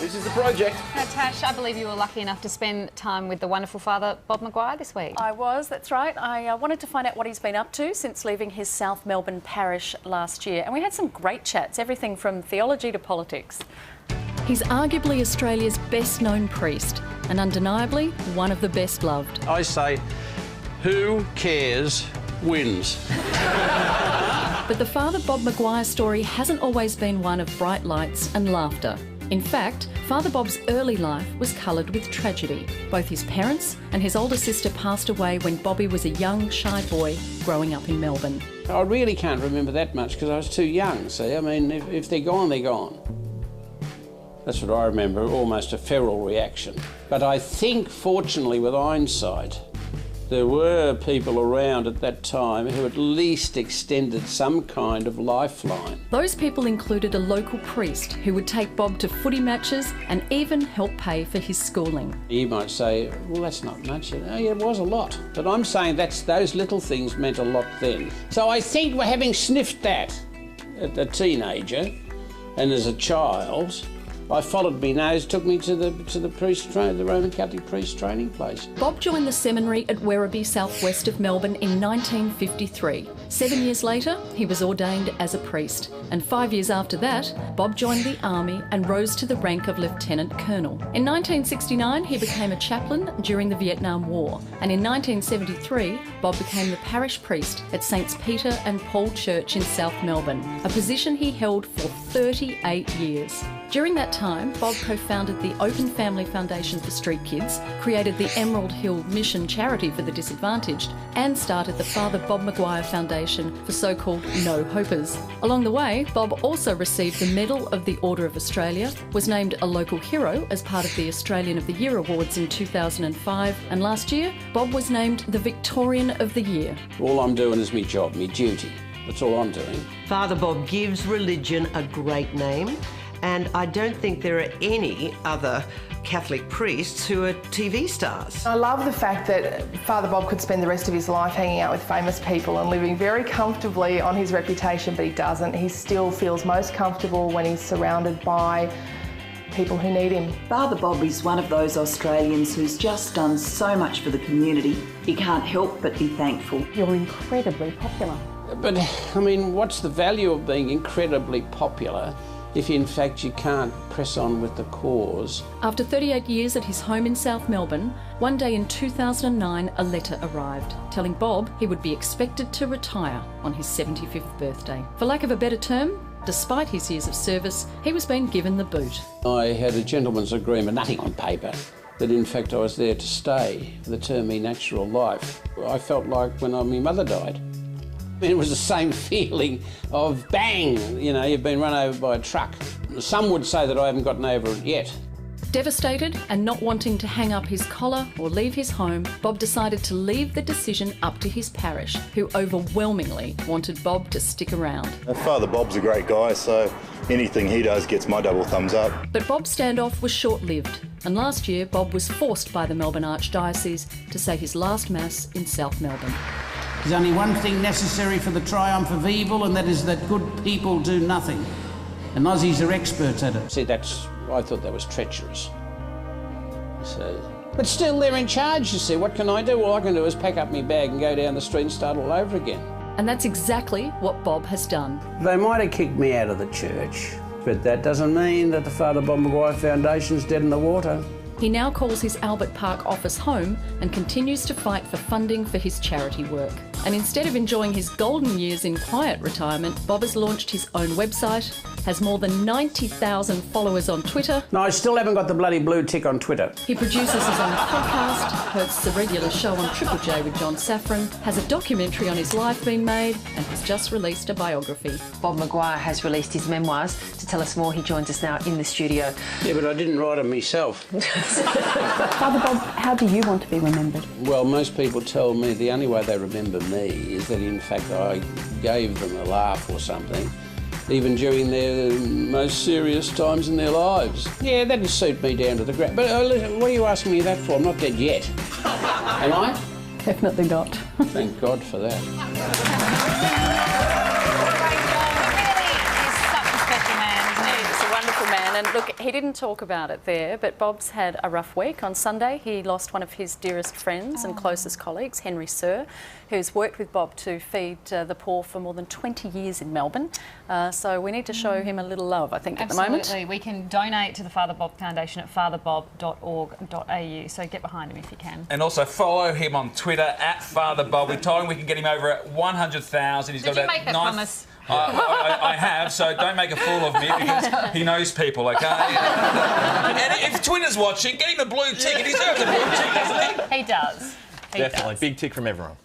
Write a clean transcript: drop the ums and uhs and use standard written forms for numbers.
This is the project. Now, Tash, I believe you were lucky enough to spend time with the wonderful Father Bob Maguire this week. I was, that's right. I wanted to find out what he's been up to since leaving his South Melbourne parish last year. And we had some great chats, everything from theology to politics. He's arguably Australia's best-known priest and undeniably one of the best loved. I say, who cares wins. But the Father Bob Maguire story hasn't always been one of bright lights and laughter. In fact, Father Bob's early life was coloured with tragedy. Both his parents and his older sister passed away when Bobby was a young, shy boy growing up in Melbourne. I really can't remember that much because I was too young, see. I mean, if they're gone, they're gone. That's what I remember, almost a feral reaction. But I think, fortunately, with hindsight, there were people around at that time who at least extended some kind of lifeline. Those people included a local priest who would take Bob to footy matches and even help pay for his schooling. You might say, well, that's not much. Oh, yeah, it was a lot. But I'm saying those little things meant a lot then. So I think having sniffed that as a teenager and as a child, I followed me nose, took me to the Roman Catholic priest training place. Bob joined the seminary at Werribee, southwest of Melbourne in 1953. 7 years later, he was ordained as a priest. And 5 years after that, Bob joined the army and rose to the rank of Lieutenant Colonel. In 1969, he became a chaplain during the Vietnam War. And in 1973, Bob became the parish priest at Saints Peter and Paul Church in South Melbourne, a position he held for 38 years. During that time, Bob co-founded the Open Family Foundation for Street Kids, created the Emerald Hill Mission Charity for the Disadvantaged, and started the Father Bob Maguire Foundation for so-called no-hopers. Along the way, Bob also received the Medal of the Order of Australia, was named a local hero as part of the Australian of the Year Awards in 2005, and last year, Bob was named the Victorian of the Year. All I'm doing is my job, my duty. That's all I'm doing. Father Bob gives religion a great name. And I don't think there are any other Catholic priests who are TV stars. I love the fact that Father Bob could spend the rest of his life hanging out with famous people and living very comfortably on his reputation, but he doesn't. He still feels most comfortable when he's surrounded by people who need him. Father Bob is one of those Australians who's just done so much for the community. He can't help but be thankful. You're incredibly popular. But, I mean, what's the value of being incredibly popular if in fact you can't press on with the cause? After 38 years at his home in South Melbourne, one day in 2009 a letter arrived telling Bob he would be expected to retire on his 75th birthday. For lack of a better term, despite his years of service, he was being given the boot. I had a gentleman's agreement, nothing on paper, that in fact I was there to stay for the term of my natural life. I felt like when my mother died. It was the same feeling of bang, you know, you've been run over by a truck. Some would say that I haven't gotten over it yet. Devastated and not wanting to hang up his collar or leave his home, Bob decided to leave the decision up to his parish, who overwhelmingly wanted Bob to stick around. Father Bob's a great guy, so anything he does gets my double thumbs up. But Bob's standoff was short-lived, and last year Bob was forced by the Melbourne Archdiocese to say his last Mass in South Melbourne. There's only one thing necessary for the triumph of evil, and that is that good people do nothing. And Aussies are experts at it. See, I thought that was treacherous. But still, they're in charge, you see. What can I do? All I can do is pack up my bag and go down the street and start all over again. And that's exactly what Bob has done. They might have kicked me out of the church, but that doesn't mean that the Father Bob Maguire Foundation's dead in the water. He now calls his Albert Park office home and continues to fight for funding for his charity work. And instead of enjoying his golden years in quiet retirement, Bob has launched his own website, has more than 90,000 followers on Twitter. No, I still haven't got the bloody blue tick on Twitter. He produces his own podcast, hosts a regular show on Triple J with John Safran, has a documentary on his life being made, and has just released a biography. Bob Maguire has released his memoirs. To tell us more, he joins us now in the studio. Yeah, but I didn't write them myself. Father Bob, how do you want to be remembered? Well, most people tell me the only way they remember me is that in fact I gave them a laugh or something, even during their most serious times in their lives. Yeah, that'd suit me down to the ground. But listen, what are you asking me that for? I'm not dead yet. Am I? Definitely not. Thank God for that. He's such a special man, isn't he? He's a wonderful man, and Look, he didn't talk about it there, but Bob's had a rough week. On Sunday, he lost one of his dearest friends and closest colleagues, Henry Sir, who's worked with Bob to feed the poor for more than 20 years in Melbourne. So we need to show him a little love, I think, at the moment. Absolutely. We can donate to the Father Bob Foundation at fatherbob.org.au, so get behind him if you can. And also follow him on Twitter at Father Bob. We told him we can get him over at 100,000. Did you make that promise? I have, so don't make a fool of me because he knows people, OK? And if Twitter's watching, get him a blue tick. He deserves a blue tick, doesn't he? He does. Definitely. Big tick from everyone.